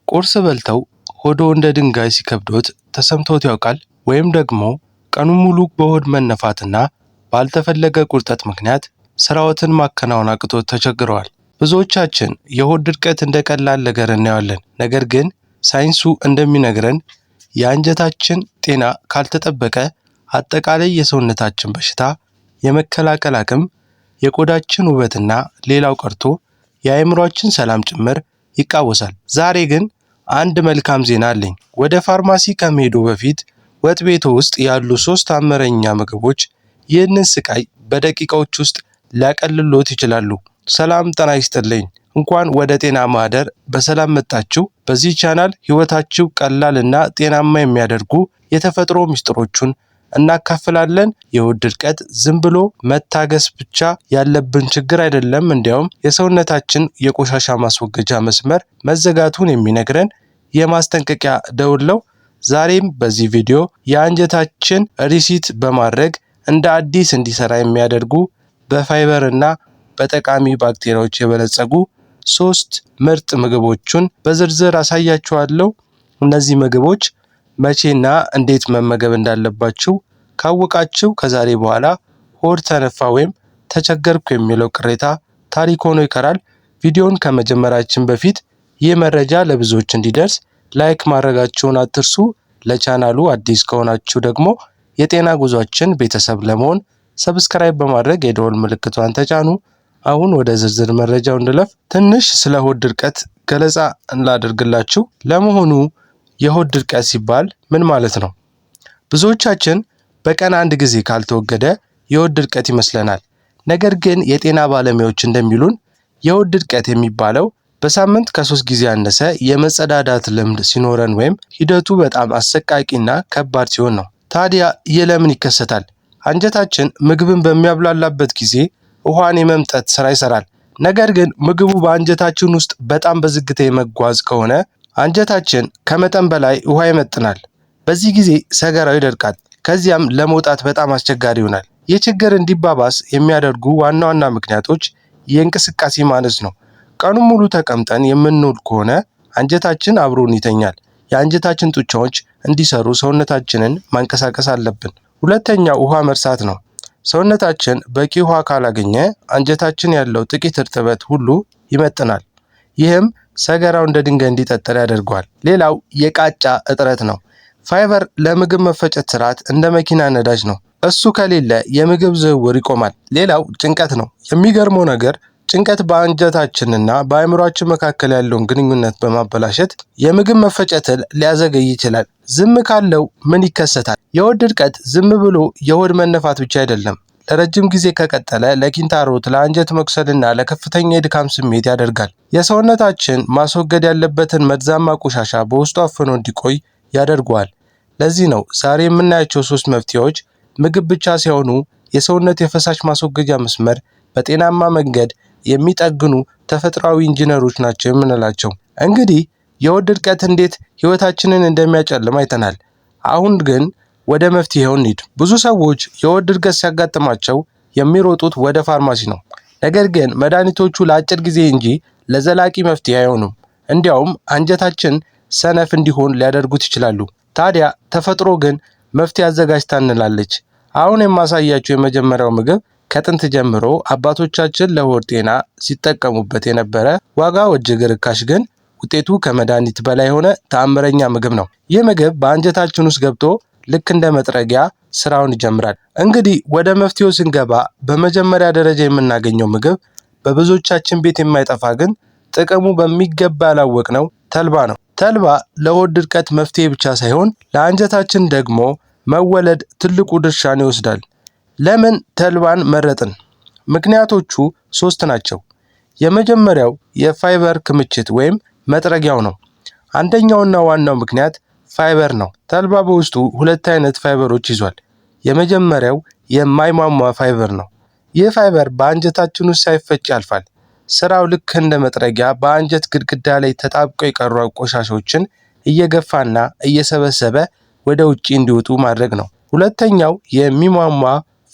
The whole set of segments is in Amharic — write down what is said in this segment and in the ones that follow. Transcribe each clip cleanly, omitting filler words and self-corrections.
ቁርስ በልተው ሆዶ እንደ ድንጋይ ሲከብዶት ተሰምቶት ያውቃል? ወይም ደግሞ ቀኑን ሙሉ በሆድ መነፋትና ባልተፈለገ ቁርጠት ምክንያት ስራዎትን ማከናወን አቅቶት ተቸግረዋል? ብዙዎቻችን የሆድ ድርቀት እንደ ቀላል ነገር እናየዋለን። ነገር ግን ሳይንሱ እንደሚነግረን የአንጀታችን ጤና ካልተጠበቀ አጠቃላይ የሰውነታችን በሽታ የመከላከል አቅም፣ የቆዳችን ውበትና ሌላው ቀርቶ የአእምሮአችን ሰላም ጭምር ይቃወሳል። ዛሬ ግን አንድ መልካም ዜና አለኝ። ወደ ፋርማሲ ከመሄዱ በፊት ወጥ ቤቶ ውስጥ ያሉ 3 ተአምረኛ ምግቦች ይህንን ስቃይ በደቂቃዎች ውስጥ ሊያቀልሎት ይችላሉ። ሰላም ጤና ይስጥልኝ። እንኳን ወደ ጤና ማህደር በሰላም መጣችሁ። በዚህ ቻናል ህይወታችሁ ቀላልና ጤናማ የሚያደርጉ የተፈጥሮ ምስጢሮችን እናካፍላለን። የሆድ ድርቀት ዝም ብሎ መታገስ ብቻ ያለብን ችግር አይደለም፣ እንዲያውም የሰውነታችን የቆሻሻ ማስወገጃ መስመር መዘጋቱን የሚነግረን የማስጠንቀቂያ ደውል ነው። ዛሬም በዚህ ቪዲዮ የአንጀታችን ሪሲት በማድረግ እንደ አዲስ እንዲሰራ የሚያደርጉ በፋይበር እና በጠቃሚ ባክቴሪያዎች የበለጸጉ 3 ምርጥ ምግቦችን በዝርዝር አሳያችኋለሁ። እነዚህ ምግቦች መቼና እንዴት መመገብ እንዳለባችሁ ካወቃችሁ ከዛሬ በኋላ ሆድ ተነፋ ወይም ተቸገርኩ የሚለው ቅሬታ ታሪክ ሆኖ ይቀራል። ቪዲዮን ከመጀመራችን በፊት ይህ መረጃ ለብዙዎች እንዲደርስ ላይክ ማድረጋችሁን አትርሱ። ለቻናሉ አዲስ ከሆናችሁ ደግሞ የጤና ጉዟችን ቤተሰብ ለመሆን ሰብስክራይብ በማድረግ የደወል ምልክቷን ተጫኑ። አሁን ወደ ዝርዝር መረጃው እንለፍ። ትንሽ ስለ ሆድ ድርቀት ገለጻ እናደርግላችሁ። ለመሆኑ የሆድ ድርቀት ሲባል ምን ማለት ነው? ብዙዎቻችን በቀን አንድ ጊዜ ካልተወገደ የሆድ ድርቀት ይመስለናል። ነገር ግን የጤና ባለሙያዎች እንደሚሉን የሆድ ድርቀት የሚባለው በሳምንት ከ3 ጊዜ ያነሰ የመጸዳዳት ልምድ ሲኖረን ወይም ሂደቱ በጣም አሰቃቂና ከባድ ሲሆን ነው። ታዲያ ይህ ለምን ይከሰታል? አንጀታችን ምግብን በሚያብላላበት ጊዜ ውሃን የመምጠጥ ስራ ይሰራል። ነገር ግን ምግቡ በአንጀታችን ውስጥ በጣም በዝግታ የመጓዝ ከሆነ አንጀታችን ከመጠን በላይ ውሃ ይመጥናል። በዚህ ጊዜ ሰገራው ይደርቃል። ከዚያም ለመውጣት በጣም አስቸጋሪ ይሆናል። ይህ ችግር እንዲባባስ የሚያደርጉ ዋና ዋና ምክንያቶች የእንቅስቃሴ ማነስ ነው። ቀኑን ሙሉ ተቀምጠን የምንውል ከሆነ አንጀታችን አብሮን ይተኛል። የአንጀታችን ጡንቻዎች እንዲሰሩ ሰውነታችንን ማንቀሳቀስ አለብን። ሁለተኛው ውሃ መርሳት ነው። ሰውነታችን በቂ ውሃ ካላገኘ አንጀታችን ያለው ጥቂት እርጥበት ሁሉ ይመጥናል። ይህም ሰገራው እንደ ድንጋይ እንዲጠጠር ያደርገዋል። ሌላው የቃጫ እጥረት ነው። ፋይበር ለምግብ መፈጨት ስርዓት እንደ መኪና ነዳጅ ነው። እሱ ከሌለ የምግብ ዝውውር ይቆማል። ሌላው ጭንቀት ነው። የሚገርመው ነገር ጭንቀት በአንጀታችንና በአእምሯችን መካከል ያለውን ግንኙነት በማበላሸት የምግብ መፈጨትን ሊያዘገይ ይችላል። ዝም ካለው ምን ይከሰታል? የሆድ ድርቀት ዝም ብሎ የሆድ መነፋት ብቻ አይደለም። ለረጅም ጊዜ ከቀጠለ ለኪንታሮት፣ ለአንጀት መቁሰልና ለከፍተኛ የድካም ስሜት ያደርጋል። የሰውነታችን ማስወገድ ያለበትን መርዛማ ቆሻሻ በውስጡ አፍኖ እንዲቆይ ያደርገዋል። ለዚህ ነው ዛሬ የምናያቸው 3 መፍትሄዎች ምግብ ብቻ ሳይሆኑ የሰውነት የፈሳሽ ማስወገጃ መስመር በጤናማ መንገድ የሚጠግኑ ተፈጥሯዊ ኢንጂነሮች ናቸው የምንላቸው። እንግዲህ የሆድ ድርቀት እንዴት ህይወታችንን እንደሚያጨልም አይተናል። አሁን ግን ወደ መፍትሄው እንሂድ። ብዙ ሰዎች የሆድ ድርቀት ሲያጋጥማቸው የሚሮጡት ወደ ፋርማሲ ነው። ነገር ግን መድኃኒቶቹ ለአጭር ጊዜ እንጂ ለዘላቂ መፍትሄ አይሆኑም። እንዲያውም አንጀታችን ሰነፍ እንዲሆን ሊያደርጉት ይችላሉ። ታዲያ ተፈጥሮ ግን መፍትሄ አዘጋጅታ እንላለች። አሁን የማሳያችሁ የመጀመሪያው ምግብ ከጥንት ጀምሮ አባቶቻችን ለሆድ ጤና ሲጠቀሙበት የነበረ ዋጋው እጅግ ርካሽ ግን ውጤቱ ከመድኃኒት በላይ የሆነ ተአምረኛ ምግብ ነው። ይህ ምግብ በአንጀታችን ውስጥ ገብቶ ልክ እንደ መጥረጊያ ስራውን ይጀምራል። እንግዲህ ወደ መፍትሄው ስንገባ በመጀመሪያ ደረጃ የምናገኘው ምግብ በብዙዎቻችን ቤት የማይጠፋ ግን ጥቅሙ በሚገባ ያላወቅነው ተልባ ነው። ተልባ ለሆድ ድርቀት መፍትሄ ብቻ ሳይሆን ለአንጀታችን ደግሞ መወለድ ትልቁ ድርሻን ይወስዳል። ለምን ተልባን መረጥን? ምክንያቶቹ 3 ናቸው። የመጀመሪያው የፋይበር ክምችት ወይም መጥረጊያው ነው። አንደኛውና ዋናው ምክንያት ፋይበር ነው። ተልባ በውስጡ 2 አይነት ፋይበሮች ይዟል። የመጀመሪያው የማይሟሟ ፋይበር ነው። ይህ ፋይበር በአንጀታችን ውስጥ ሳይፈጭ ያልፋል። ስራው ልክ እንደ መጥረጊያ በአንጀት ግድግዳ ላይ ተጣብቀው የቀሩ ቆሻሻዎችን እየገፋና እየሰበሰበ ወደ ውጪ እንዲወጡ ማድረግ ነው። ሁለተኛው የሚሟሟ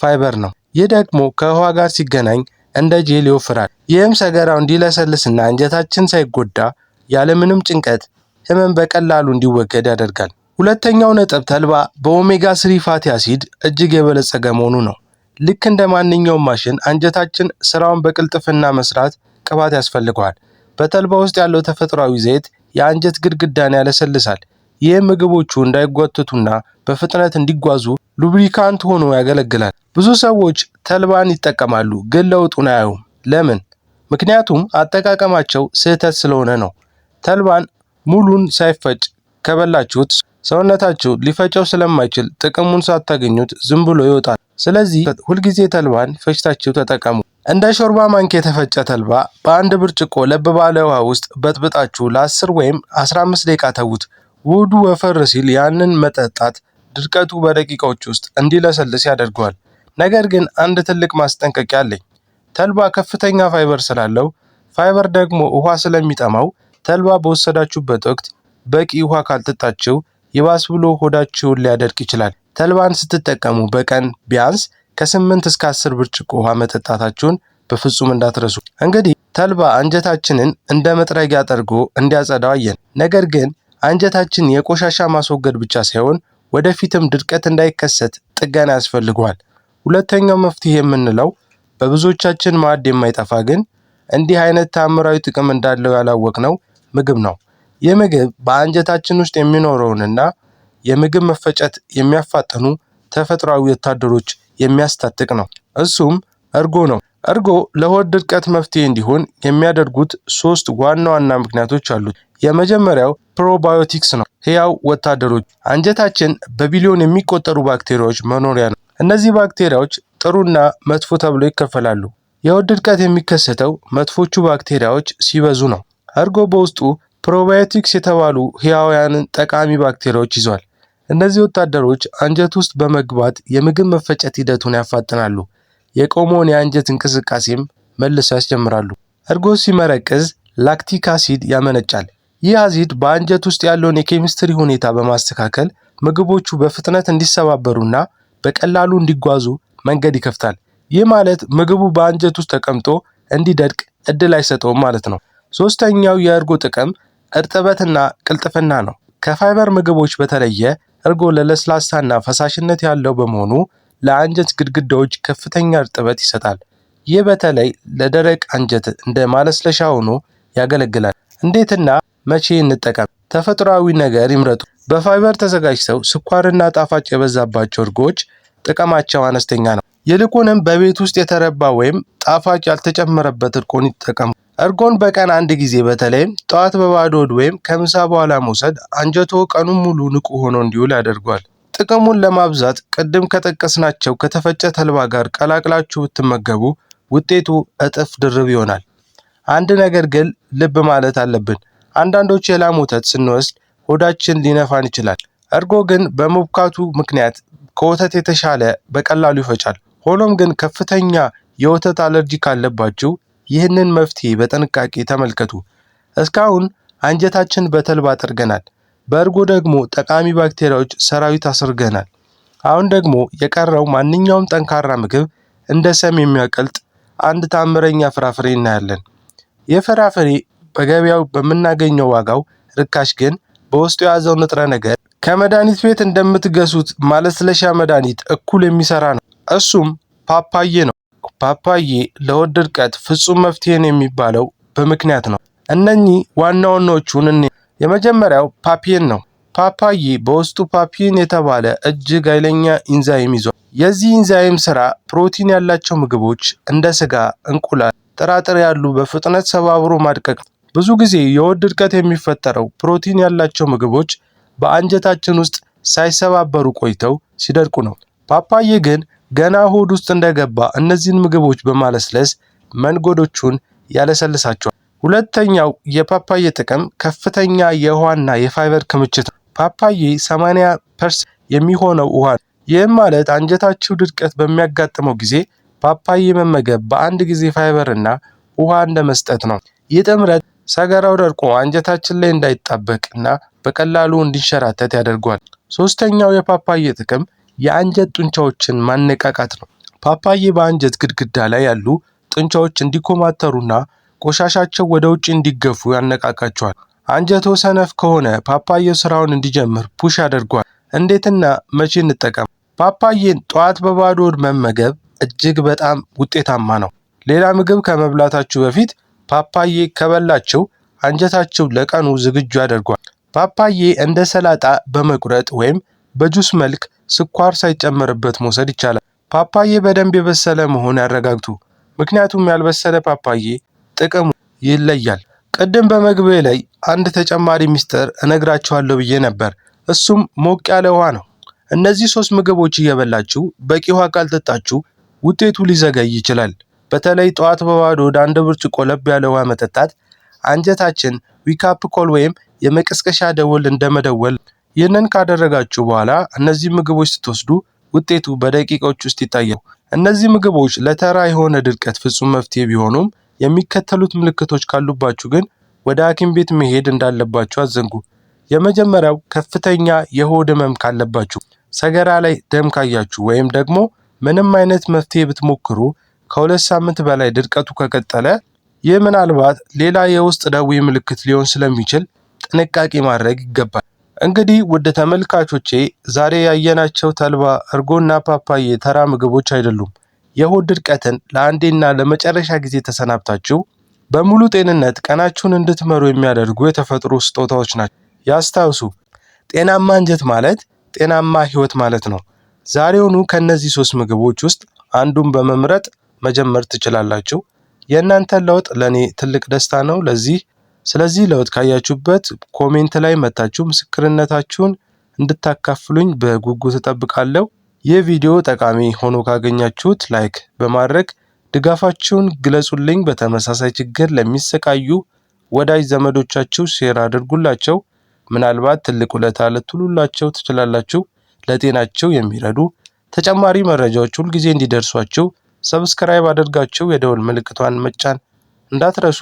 ፋይበር ነው። ይህ ደግሞ ከውሃ ጋር ሲገናኝ እንደ ጄል ይወፍራል። ይህም ሰገራው እንዲለሰልስና አንጀታችን ሳይጎዳ ያለምንም ጭንቀት ህመም በቀላሉ እንዲወገድ ያደርጋል። ሁለተኛው ነጥብ ተልባ በኦሜጋ 3 ፋቲ አሲድ እጅግ የበለጸገ መሆኑ ነው። ልክ እንደ ማንኛውም ማሽን አንጀታችን ስራውን በቅልጥፍና መስራት ቅባት ያስፈልገዋል። በተልባ ውስጥ ያለው ተፈጥሯዊ ዘይት የአንጀት ግድግዳን ያለሰልሳል። ይህም ምግቦቹ እንዳይጓተቱና በፍጥነት እንዲጓዙ ሉብሪካንት ሆኖ ያገለግላል። ብዙ ሰዎች ተልባን ይጠቀማሉ ግን ለውጡን አያዩም። ለምን? ምክንያቱም አጠቃቀማቸው ስህተት ስለሆነ ነው። ተልባን ሙሉን ሳይፈጭ ከበላችሁት ሰውነታችሁ ሊፈጨው ስለማይችል ጥቅሙን ሳታገኙት ዝም ብሎ ይወጣል። ስለዚህ ሁልጊዜ ተልባን ፈጭታችሁ ተጠቀሙ። እንደ ሾርባ ማንኪያ የተፈጨ ተልባ በአንድ ብርጭቆ ለብ ባለ ውሃ ውስጥ በጥብጣችሁ ለ10 ወይም 15 ደቂቃ ተዉት። ውህዱ ወፈር ሲል ያንን መጠጣት ድርቀቱ በደቂቃዎች ውስጥ እንዲለሰልስ ያደርገዋል። ነገር ግን አንድ ትልቅ ማስጠንቀቂያ አለኝ። ተልባ ከፍተኛ ፋይበር ስላለው፣ ፋይበር ደግሞ ውሃ ስለሚጠማው ተልባ በወሰዳችሁበት ወቅት በቂ ውሃ ካልጠጣችሁ ይባስ ብሎ ሆዳችሁን ሊያደርቅ ይችላል። ተልባን ስትጠቀሙ በቀን ቢያንስ ከ8 እስከ 10 ብርጭቆ ውሃ መጠጣታችሁን በፍጹም እንዳትረሱ። እንግዲህ ተልባ አንጀታችንን እንደ መጥረጊያ ጠርጎ እንዲያጸዳው አየን። ነገር ግን አንጀታችን የቆሻሻ ማስወገድ ብቻ ሳይሆን ወደፊትም ድርቀት እንዳይከሰት ጥገና ያስፈልገዋል። ሁለተኛው መፍትሄ የምንለው በብዙዎቻችን ማዕድ የማይጠፋ ግን እንዲህ አይነት ተአምራዊ ጥቅም እንዳለው ያላወቅነው ምግብ ነው። ይህ ምግብ በአንጀታችን ውስጥ የሚኖረውንና የምግብ መፈጨት የሚያፋጥኑ ተፈጥሯዊ ወታደሮች የሚያስታጥቅ ነው። እሱም እርጎ ነው። እርጎ ለሆድ ድርቀት መፍትሄ እንዲሆን የሚያደርጉት 3 ዋና ዋና ምክንያቶች አሉት። የመጀመሪያው ፕሮባዮቲክስ ነው። ሕያው ወታደሮች። አንጀታችን በቢሊዮን የሚቆጠሩ ባክቴሪያዎች መኖሪያ ነው። እነዚህ ባክቴሪያዎች ጥሩና መጥፎ ተብለው ይከፈላሉ። የሆድ ድርቀት የሚከሰተው መጥፎቹ ባክቴሪያዎች ሲበዙ ነው። እርጎ በውስጡ ፕሮባዮቲክስ የተባሉ ሕያዋንን ጠቃሚ ባክቴሪያዎች ይዟል። እነዚህ ወታደሮች አንጀት ውስጥ በመግባት የምግብ መፈጨት ሂደቱን ያፋጥናሉ። የቆመውን የአንጀት እንቅስቃሴም መልሰው ያስጀምራሉ። እርጎ ሲመረቅዝ ላክቲክ አሲድ ያመነጫል። ይህ አሲድ በአንጀት ውስጥ ያለውን የኬሚስትሪ ሁኔታ በማስተካከል ምግቦቹ በፍጥነት እንዲሰባበሩና በቀላሉ እንዲጓዙ መንገድ ይከፍታል። ይህ ማለት ምግቡ በአንጀት ውስጥ ተቀምጦ እንዲደርቅ እድል አይሰጠውም ማለት ነው። ሶስተኛው የእርጎ ጥቅም እርጥበትና ቅልጥፍና ነው። ከፋይበር ምግቦች በተለየ እርጎ ለስላሳና ፈሳሽነት ያለው በመሆኑ ለአንጀት ግድግዳዎች ከፍተኛ እርጥበት ይሰጣል። ይህ በተለይ ለደረቅ አንጀት እንደ ማለስለሻ ሆኖ ያገለግላል። እንዴትና መቼ እንጠቀም? ተፈጥሯዊ ነገር ይምረጡ። በፋይበር ተዘጋጅተው ስኳርና ጣፋጭ የበዛባቸው እርጎዎች ጥቅማቸው አነስተኛ ነው። ይልቁንም በቤት ውስጥ የተረባ ወይም ጣፋጭ ያልተጨመረበት እርጎን ይጠቀሙ። እርጎን በቀን አንድ ጊዜ በተለይም ጠዋት በባዶ ሆድ ወይም ከምሳ በኋላ መውሰድ አንጀቶ ቀኑን ሙሉ ንቁ ሆኖ እንዲውል ያደርገዋል። ጥቅሙን ለማብዛት ቅድም ከጠቀስናቸው ከተፈጨ ተልባ ጋር ቀላቅላችሁ ብትመገቡ ውጤቱ እጥፍ ድርብ ይሆናል። አንድ ነገር ግን ልብ ማለት አለብን። አንዳንዶች የላም ወተት ስንወስድ ሆዳችን ሊነፋን ይችላል። እርጎ ግን በመብካቱ ምክንያት ከወተት የተሻለ በቀላሉ ይፈጫል። ሆኖም ግን ከፍተኛ የወተት አለርጂ ካለባችሁ ይህንን መፍትሄ በጥንቃቄ ተመልከቱ። እስካሁን አንጀታችን በተልባ ጠርገናል። በእርጎ ደግሞ ጠቃሚ ባክቴሪያዎች ሰራዊት አስርገናል። አሁን ደግሞ የቀረው ማንኛውም ጠንካራ ምግብ እንደ ሰም የሚያቀልጥ አንድ ታምረኛ ፍራፍሬ እናያለን። ይህ ፍራፍሬ በገበያው በምናገኘው ዋጋው ርካሽ ግን በውስጡ የያዘው ንጥረ ነገር ከመድኃኒት ቤት እንደምትገዙት ማለስለሻ መድኃኒት እኩል የሚሰራ ነው። እሱም ፓፓዬ ነው። ፓፓዬ ለሆድ ድርቀት ፍጹም መፍትሄ ነው የሚባለው በምክንያት ነው። እነኚህ ዋና ዋናዎቹን የመጀመሪያው ፓፒን ነው። ፓፓዬ በውስጡ ፓፒን የተባለ እጅግ ኃይለኛ ኢንዛይም ይዟል። የዚህ ኢንዛይም ስራ ፕሮቲን ያላቸው ምግቦች እንደ ስጋ፣ እንቁላል፣ ጥራጥሬ ያሉ በፍጥነት ሰባብሮ ማድቀቅ። ብዙ ጊዜ የሆድ ድርቀት የሚፈጠረው ፕሮቲን ያላቸው ምግቦች በአንጀታችን ውስጥ ሳይሰባበሩ ቆይተው ሲደርቁ ነው። ፓፓዬ ግን ገና ሆድ ውስጥ እንደገባ እነዚህን ምግቦች በማለስለስ መንገዶቹን ያለሰልሳቸዋል። ሁለተኛው የፓፓዬ ጥቅም ከፍተኛ የውሃና የፋይበር ክምችት ነው። ፓፓዬ 80% የሚሆነው ውሃ ነው። ይህም ማለት አንጀታችሁ ድርቀት በሚያጋጥመው ጊዜ ፓፓዬ መመገብ በአንድ ጊዜ ፋይበርና ውሃ እንደ መስጠት ነው። ይህ ጥምረት ሰገራው ደርቆ አንጀታችን ላይ እንዳይጣበቅና በቀላሉ እንዲንሸራተት ያደርገዋል። ሶስተኛው የፓፓዬ ጥቅም የአንጀት ጡንቻዎችን ማነቃቃት ነው። ፓፓዬ በአንጀት ግድግዳ ላይ ያሉ ጡንቻዎች እንዲኮማተሩና ቆሻሻቸው ወደ ውጭ እንዲገፉ ያነቃቃቸዋል። አንጀቶ ሰነፍ ከሆነ ፓፓዬው ስራውን እንዲጀምር ፑሽ ያደርገዋል። እንዴትና መቼ እንጠቀም? ፓፓዬን ጠዋት በባዶ ሆድ መመገብ እጅግ በጣም ውጤታማ ነው። ሌላ ምግብ ከመብላታችሁ በፊት ፓፓዬ ከበላችሁ አንጀታችሁ ለቀኑ ዝግጁ ያደርገዋል። ፓፓዬ እንደ ሰላጣ በመቁረጥ ወይም በጁስ መልክ ስኳር ሳይጨመርበት መውሰድ ይቻላል። ፓፓዬ በደንብ የበሰለ መሆን ያረጋግጡ፣ ምክንያቱም ያልበሰለ ፓፓዬ ጥቅሙ ይለያል። ቅድም በመግቢያ ላይ አንድ ተጨማሪ ሚስጥር እነግራችኋለሁ ብዬ ነበር። እሱም ሞቅ ያለ ውሃ ነው። እነዚህ 3 ምግቦች እየበላችሁ በቂ ውሃ ካልጠጣችሁ ውጤቱ ሊዘገይ ይችላል። በተለይ ጠዋት በባዶ ወደ 1 ብርጭቆ ለብ ያለ ውሃ መጠጣት አንጀታችን ዊካፕ ኮል ወይም የመቀስቀሻ ደወል እንደመደወል። ይህንን ካደረጋችሁ በኋላ እነዚህ ምግቦች ስትወስዱ ውጤቱ በደቂቃዎች ውስጥ ይታያል። እነዚህ ምግቦች ለተራ የሆነ ድርቀት ፍጹም መፍትሄ ቢሆኑም የሚከተሉት ምልክቶች ካሉባችሁ ግን ወደ ሐኪም ቤት መሄድ እንዳለባችሁ አትዘንጉ። የመጀመሪያው ከፍተኛ የሆድ ህመም ካለባችሁ፣ ሰገራ ላይ ደም ካያችሁ ወይም ደግሞ ምንም አይነት መፍትሄ ብትሞክሩ ከ2 ሳምንት በላይ ድርቀቱ ከቀጠለ ይህ ምናልባት ሌላ የውስጥ ደዌ ምልክት ሊሆን ስለሚችል ጥንቃቄ ማድረግ ይገባል። እንግዲህ ውድ ተመልካቾቼ ዛሬ ያየናቸው ተልባ፣ እርጎና ፓፓዬ ተራ ምግቦች አይደሉም። የሆድ ድርቀትን ለአንዴና ለመጨረሻ ጊዜ ተሰናብታችሁ በሙሉ ጤንነት ቀናችሁን እንድትመሩ የሚያደርጉ የተፈጥሮ ስጦታዎች ናቸው። ያስታውሱ፣ ጤናማ አንጀት ማለት ጤናማ ህይወት ማለት ነው። ዛሬውኑ ከነዚህ 3 ምግቦች ውስጥ አንዱን በመምረጥ መጀመር ትችላላችሁ። የእናንተ ለውጥ ለኔ ትልቅ ደስታ ነው። ስለዚህ ለውጥ ካያችሁበት ኮሜንት ላይ መታችሁ ምስክርነታችሁን እንድታካፍሉኝ በጉጉት እጠብቃለሁ። ይህ ቪዲዮ ጠቃሚ ሆኖ ካገኛችሁት ላይክ በማድረግ ድጋፋችሁን ግለጹልኝ። በተመሳሳይ ችግር ለሚሰቃዩ ወዳጅ ዘመዶቻችሁ ሼር አድርጉላቸው። ምናልባት ትልቅ ውለታ ልትውሉላቸው ትችላላችሁ። ለጤናቸው የሚረዱ ተጨማሪ መረጃዎች ሁልጊዜ እንዲደርሷችሁ ሰብስክራይብ አድርጋችሁ የደወል ምልክቷን መጫን እንዳትረሱ።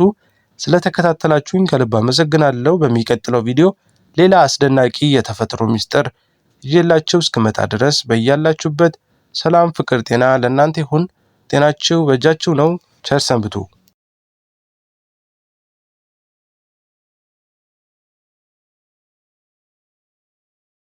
ስለተከታተላችሁኝ ከልብ አመሰግናለሁ። በሚቀጥለው ቪዲዮ ሌላ አስደናቂ የተፈጥሮ ሚስጥር ይዤላችሁ እስክመጣ ድረስ በያላችሁበት ሰላም፣ ፍቅር፣ ጤና ለእናንተ ይሁን። ጤናችሁ በእጃችሁ ነው። ቸር ሰንብቱ።